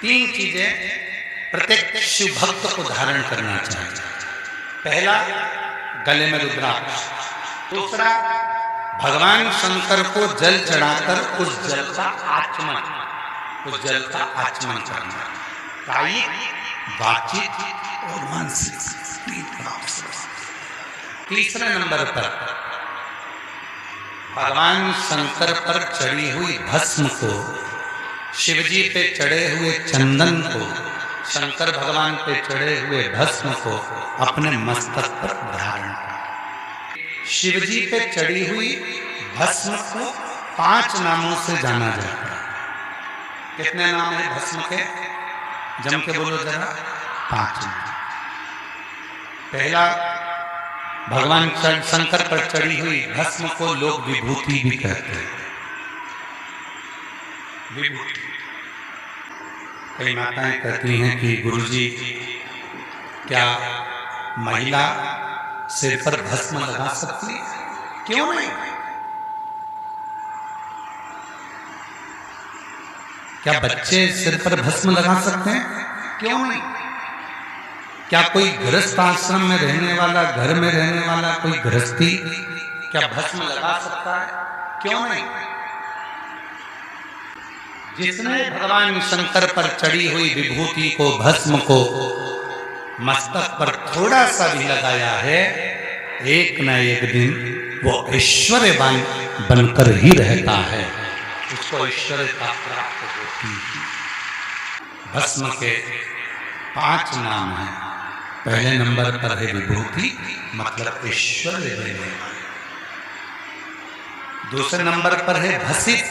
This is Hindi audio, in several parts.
तीन चीजें प्रत्येक शिव भक्त को धारण करना चाहिए। पहला, गले में रुद्राक्ष। दूसरा, भगवान शंकर को जल चढ़ाकर उस जल का आचमन करना, कायिक, वाचिक और मानसिक। तीसरे नंबर पर भगवान शंकर पर चढ़ी हुई भस्म को, शिवजी पे चढ़े हुए चंदन को, शंकर भगवान पे चढ़े हुए भस्म को अपने मस्तक पर धारण करना। शिवजी पे चढ़ी हुई भस्म को 5 नामों से जाना जाता है। कितने नाम है भस्म के? जम के बोलो जरा। 5 नाम। पहला, भगवान शंकर पर चढ़ी हुई भस्म को लोग विभूति भी कहते हैं। विभूति। कई माताएं कहती हैं कि गुरुजी, क्या महिला सिर पर भस्म लगा सकती है? क्यों नहीं? क्या बच्चे सिर पर भस्म लगा सकते हैं? क्यों नहीं? क्या कोई गृहस्थ आश्रम में रहने वाला, घर में रहने वाला कोई गृहस्थी क्या भस्म लगा सकता है? क्यों नहीं? जिसने भगवान शंकर पर चढ़ी हुई विभूति को, भस्म को मस्तक पर थोड़ा सा भी लगाया है, एक न एक दिन वो ऐश्वर्यवान बनकर ही रहता है, उसको ऐश्वर्यता प्राप्त होती है। भस्म के 5 नाम हैं। पहले नंबर पर है विभूति, मतलब ऐश्वर्य देने वाली। दूसरे नंबर पर है भसित।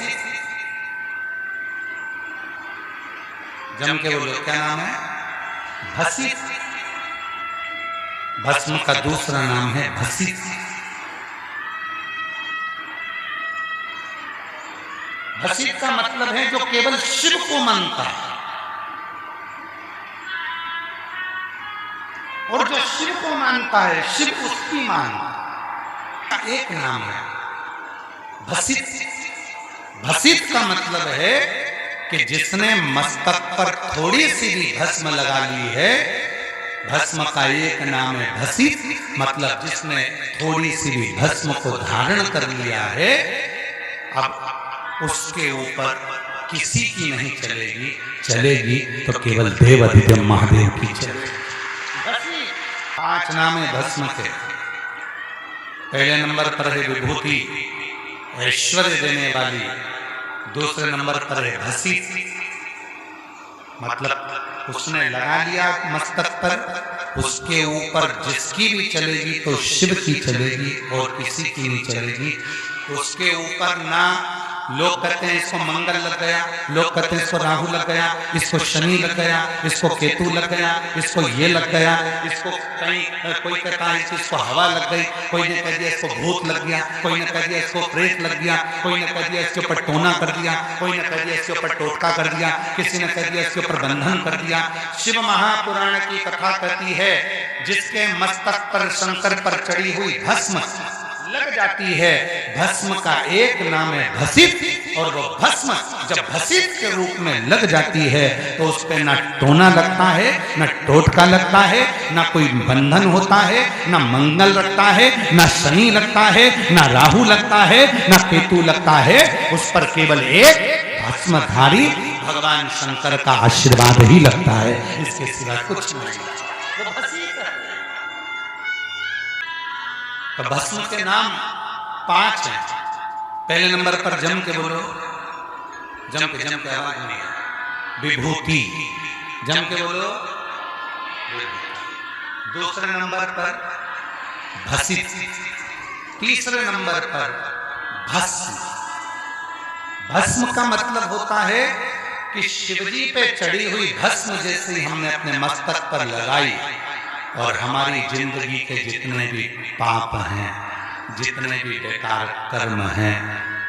जम के बोलो, क्या नाम है? भसित। भस्म का दूसरा नाम है भसित। भसित का मतलब है जो केवल शिव को मानता है, और जो शिव को मानता है, शिव उसकी मानता है। एक नाम है भसित। भसित का मतलब है कि जिसने मस्तक पर थोड़ी सी भी भस्म लगा ली है, भस्म का एक नाम है भसित, मतलब जिसने थोड़ी सी भी भस्म को धारण कर लिया है, अब उसके ऊपर किसी की नहीं चलेगी, चलेगी तो केवल देवाधिदेव महादेव की चलेगी। 5 नाम है भस्म के। पहले नंबर पर है विभूति, ऐश्वर्य देने वाली। दूसरे नंबर पर है भसित, मतलब उसने लगा लिया मस्तक पर, उसके ऊपर जिसकी भी चलेगी तो शिव की चलेगी और किसी की नहीं चलेगी। उसके ऊपर ना लोग कहते हैं इसको मंगल लग गया, लोग कहते हैं इसको राहु लग गया, इसको शनि लग गया, इसको केतु लग गया, इसको ये लग गया, इसको कहीं कोई कहता है इसको हवा लग गई, कोई ने कह दिया इसको भूत लग गया, कोई ने कह दिया इसको प्रेत लग गया, कोई ने कह दिया इसके ऊपर टोना कर दिया, कोई ने कह दिया इसके ऊपर टोटका कर दिया, किसी ने कह दिया इसके ऊपर बंधन कर दिया। शिव महापुराण की कथा कहती है, जिसके मस्तक पर शंकर पर चढ़ी हुई भस्म लग जाती है, भस्म का एक नाम है भसित, और वो भस्म जब भसित के रूप में लग जाती है तो उस पे ना टोना लगता है, ना टोटका लगता है, ना कोई बंधन होता है, ना मंगल लगता है, ना शनि लगता है, ना राहु लगता है, ना केतु लगता है। उस पर केवल एक भस्मधारी भगवान शंकर का आशीर्वाद ही लगता है, इसके सिवा कुछ नहीं। वो भसित है। तो भस्म के नाम 5 हैं। पहले नंबर पर जम के बोलो, जम के आवाज नहीं है, विभूति। जम के बोलो। दूसरे नंबर पर भसित। तीसरे नंबर पर भस्म। भस्म का मतलब होता है कि शिवजी पे चढ़ी हुई भस्म जैसे ही हमने अपने मस्तक पर लगाई, और हमारी जिंदगी के जितने भी पाप हैं, जितने भी बेकार कर्म हैं,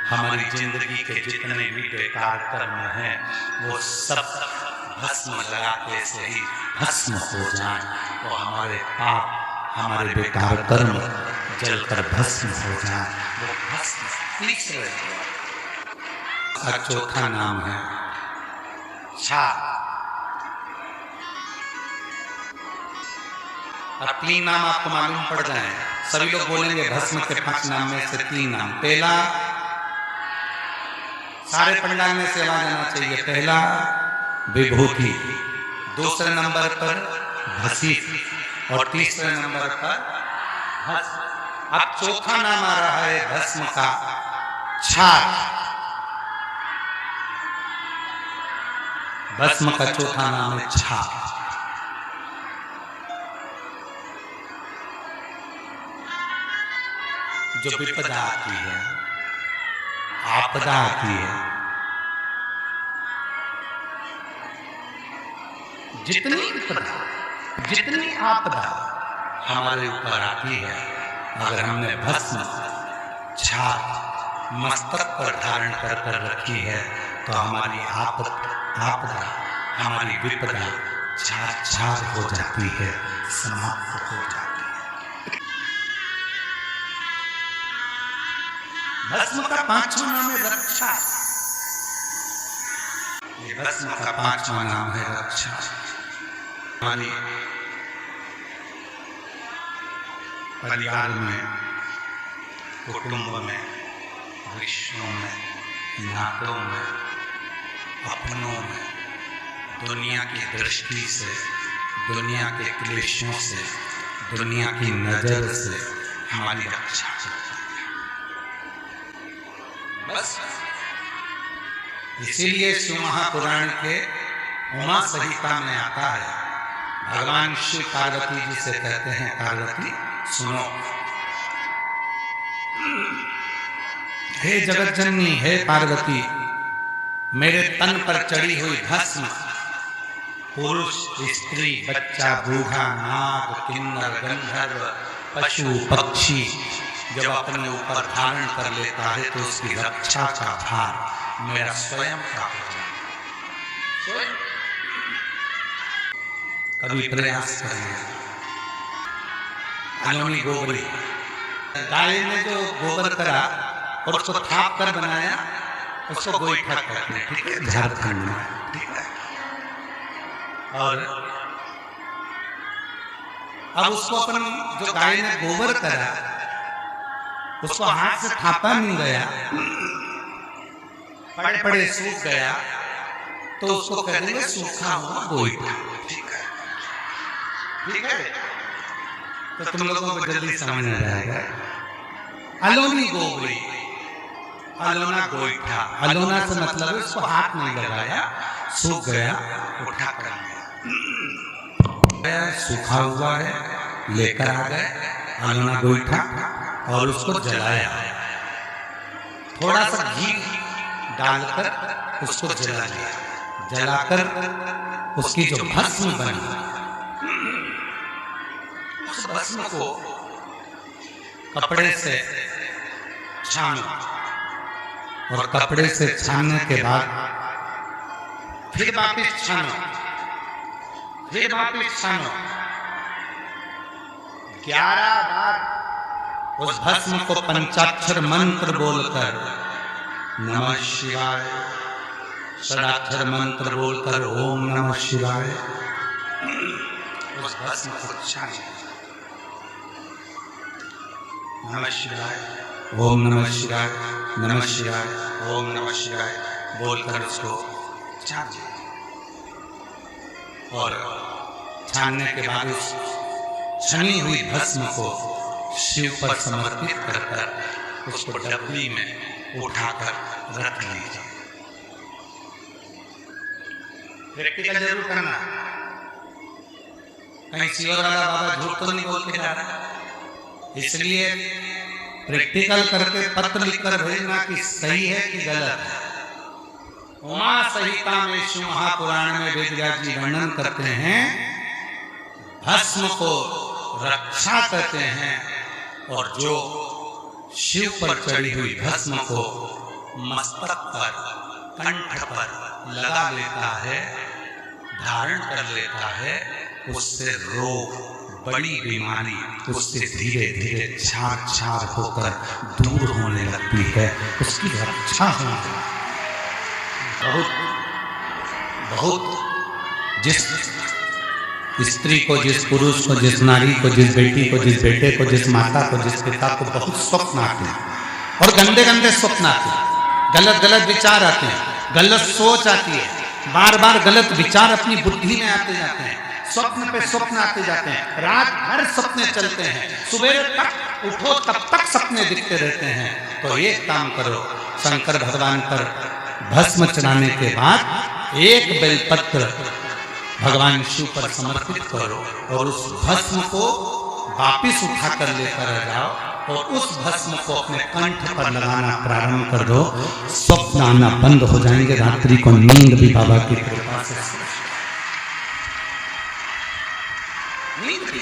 हमारी जिंदगी के जितने भी बेकार कर्म हैं, वो सब भस्म लगाते से ही भस्म हो जाए, तो हमारे पाप, हमारे बेकार कर्म जलकर भस्म हो जाए। वो भस्म। तीसरे का चौथा नाम है छा। और 3 नाम आपको मालूम पड़ जाए। सभी लोग बोलेंगे भस्म के 5 नाम में से 3 नाम। पहला, सारे पंडाल में से आवाज आना चाहिए, पहला विभूति, दूसरे नंबर पर भसी और तीसरे नंबर पर भस्म। अब चौथा नाम आ रहा है भस्म का छाप। भस्म का चौथा नाम है छाप। जो विपदा आती है, आपदा आती है, जितनी विपदा, जितनी आपदा हमारे ऊपर आती है, अगर हमने भस्म छाप मस्तक पर धारण कर रखी है तो हमारी आपदा, हमारी विपदा छार हो जाती है, समाप्त हो जाती है। भस्म का 5वां नाम है रक्षा। ये भस्म का 5वां नाम है रक्षा। हमारी परिवार में, कुटुंब में, रिश्तों में, नातों में, अपनों में, दुनिया की दृष्टि से, दुनिया के क्लेशों से, दुनिया की नजर से हमारी रक्षा करती है। बस इसीलिए शिव महापुराण के उमा संहिता में आता है, भगवान शिव पार्वती जी से कहते हैं, पार्वती सुनो, हे जगत जननी, हे पार्वती, मेरे तन पर चढ़ी हुई भस्म पुरुष, स्त्री, बच्चा, बूढ़ा, नाग, किन्नर, गंधर्व, पशु, पक्षी जब अपने ऊपर धारण कर लेता है तो उसकी रक्षा का भार मेरा स्वयं का होता है। कभी प्रयास करिए। अलोनी गोबरी, गाय ने जो गोबर करा और उसको थाप कर बनाया, उसको गोईठा कहते हैं, ठीक है, झारखंड में, ठीक है। और अब उसको अपन जो गाय ने गोबर करा उसको हाथ से थापा नहीं गया, पड़े पड़े सूख गया, तो उसको कह देंगे सूखा हुआ गोईठा, ठीक है, ठीक है। तो तुम लोगों को जल्दी समझ में आएगा। अलोनी गोबरी, अलोना गोईठा, अलोना से मतलब उसको हाथ नहीं लगाया, सूख गया, उठा कर लिया, सूखा हुआ है, लेकर आ गए अलोना गोईठा और उसको जलाया, थोड़ा सा घी डालकर उसको जला लिया, जलाकर उसकी जो भस्म बनी, उस भस्म को कपड़े से छानो और कपड़े से छानने के बाद फिर वापिस छानो, फिर वापिस छानो, 11 बार उस भस्म को पंचाक्षर मंत्र बोलकर, नमः शिवाय, षडाक्षर मंत्र बोलकर ओम नमः शिवाय, उस भस्म को छाने, नमः शिवाय, ओम नमः शिवाय, नमः शिवाय, ओम नमः शिवाय बोलकर उसको छाने। और छानने के बाद उस छनी हुई भस्म को शिव पर समर्पित कर उसको डबली में उठाकर रख लीजिए। प्रैक्टिकल जरूर करना, कहीं शिवर वाला बाबा झूठ तो नहीं बोल के जा रहा, इसलिए प्रैक्टिकल करके पत्र लिखकर भेजना कि सही है कि गलत है। उमा संहिता में शिव महापुराण में वेदव्यास जी वर्णन करते हैं, भस्म को रक्षा करते हैं और जो शिव पर चढ़ी हुई भस्म को मस्तक पर, कंठ पर लगा लेता है, धारण कर लेता है, उससे रोग, बड़ी बीमारी उससे धीरे धीरे छार छार होकर दूर होने लगती है, उसकी रक्षा होती है। बहुत बहुत जिस स्त्री को, जिस पुरुष को, जिस नारी को, जिस बेटी को, जिस बेटे को, जिस माता को, जिस पिता को बहुत स्वप्न आते हैं और गंदे गंदे स्वप्न आते हैं, गलत गलत विचार आते हैं, गलत सोच आती है, बार बार गलत विचार अपनी बुद्धि में आते जाते हैं, स्वप्न पे स्वप्न आते जाते हैं, रात भर सपने चलते हैं, सुबह तक उठो तब तक सपने दिखते रहते हैं। तो एक काम करो, शंकर भगवान पर भस्म चढ़ाने के बाद एक बेलपत्र भगवान शिव पर समर्पित करो और उस भस्म को वापिस उठाकर लेकर आ जाओ और उस भस्म को अपने कंठ पर लगाना प्रारंभ कर दो। स्वप्न आना बंद हो जाएंगे, रात्रि को नींद भी बाबा की कृपा से नींद भी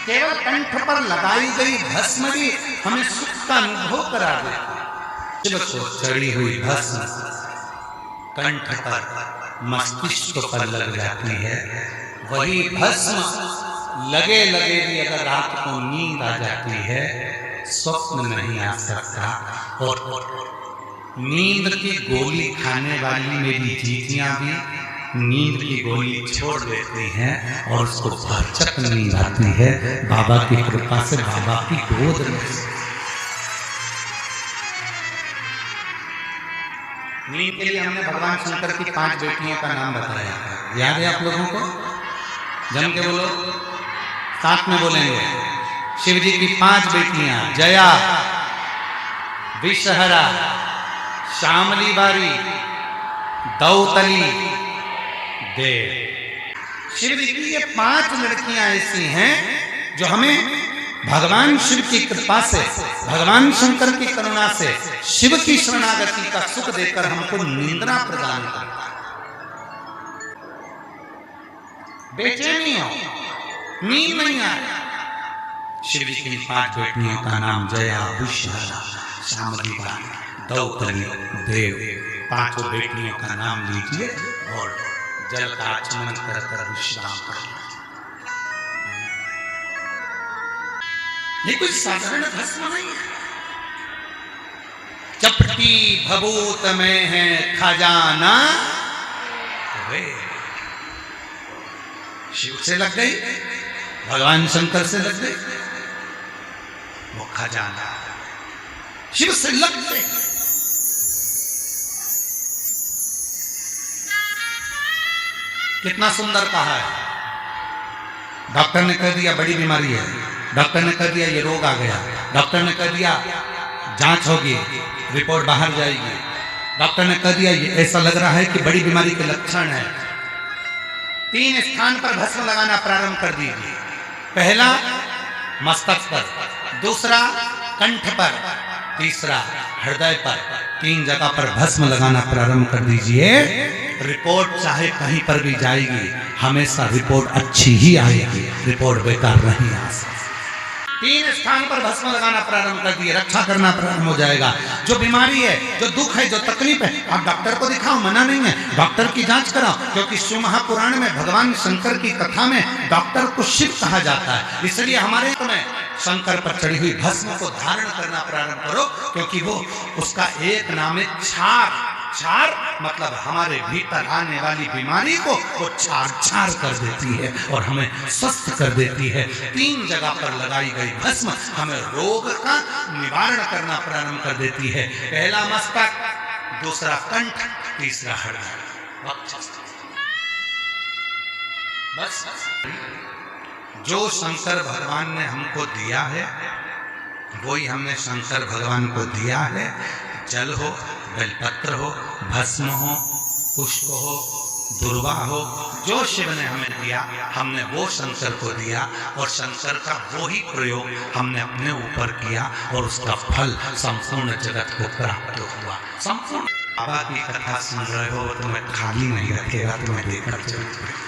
केवल कंठ पर लगाई गई भस्म भी हमें सुख का अनुभव करा देती। शिव को चढ़ी हुई भस्म कंठ पर, मस्तिष्क पर लग जाती है, वही भस्म लगे लगे भी अगर रात को नींद आ जाती है, स्वप्न नहीं आ सकता। और नींद की गोली खाने वाली मेरी जीतियां भी नींद की गोली छोड़ देती हैं और उसको भरचक नींद आती है बाबा की कृपा से, बाबा की गोद में। नींद के लिए हमने भगवान शंकर की 5 बेटियों का नाम बताया, याद है आप लोगों को? जम के बोलो, साथ में बोलेंगे। शिव जी की 5 बेटियां, जया, विषहरा, श्यामली बारी, दौतली, देव। शिव जी की ये 5 लड़कियां ऐसी हैं जो हमें भगवान शिव की कृपा से, भगवान शंकर की करुणा से, शिव की शरणागति का सुख देकर हमको निंद्रा प्रदान करता है। बेचैनी हो, नींद नहीं आए। शिव जी की 5 बेटियों का नाम जया, विषहरा, श्यामली बारी, दौतली, देव। 5 बेटियों का नाम लीजिए और जल का आचमन कर विश्राम करिए। ये कोई साधारण भस्म नहीं है। चपटी भभूत में है खजाना, शिव से लग गई, भगवान शंकर से लग गई, वो खजाना शिव से लग गई। कितना सुंदर कहा है। डॉक्टर ने कह दिया बड़ी बीमारी है, डॉक्टर ने कह दिया ये रोग आ गया, डॉक्टर ने कह दिया जांच होगी, रिपोर्ट बाहर जाएगी, डॉक्टर ने कह दिया ये ऐसा लग रहा है कि बड़ी बीमारी के लक्षण है। 3 स्थान पर भस्म लगाना प्रारंभ कर दीजिए। पहला मस्तक पर, दूसरा कंठ पर, तीसरा हृदय पर। 3 जगह पर भस्म लगाना प्रारंभ कर दीजिए। रिपोर्ट चाहे कहीं पर भी जाएगी, हमेशा रिपोर्ट अच्छी ही आएगी, रिपोर्ट बेकार नहीं आ सकती। 3 स्थान पर भस्म लगाना प्रारंभ कर दिए, रक्षा करना प्रारंभ हो जाएगा। जो बीमारी है, जो दुख है, जो तकलीफ है, आप डॉक्टर को दिखाओ, मना नहीं है, डॉक्टर की जांच कराओ, क्योंकि शिव महापुराण में भगवान शंकर की कथा में डॉक्टर को शिव कहा जाता है। इसलिए हमारे में शंकर पर चढ़ी हुई भस्म को धारण करना प्रारंभ करो, क्योंकि वो उसका एक नाम है क्षार। क्षार मतलब हमारे भीतर आने वाली बीमारी को वो क्षार कर देती है और हमें स्वस्थ कर देती है। 3 जगह पर लगाई गई भस्म हमें रोग का निवारण करना प्रारंभ कर देती है। पहला मस्तक, दूसरा कंठ, तीसरा हृदय। बस जो शंकर भगवान ने हमको दिया है वही हमने शंकर भगवान को दिया है। जल हो, बेलपत्र हो, भस्म हो, पुष्प हो, दुर्वा हो, जो शिव ने हमें दिया हमने वो शंकर को दिया और शंकर का वो ही प्रयोग हमने अपने ऊपर किया और उसका फल संपूर्ण जगत को प्राप्त हुआ। संपूर्ण बाबा की कथा सुन रहे हो, तुम्हें खाली नहीं रखेगा, तुम्हें देकर चलते।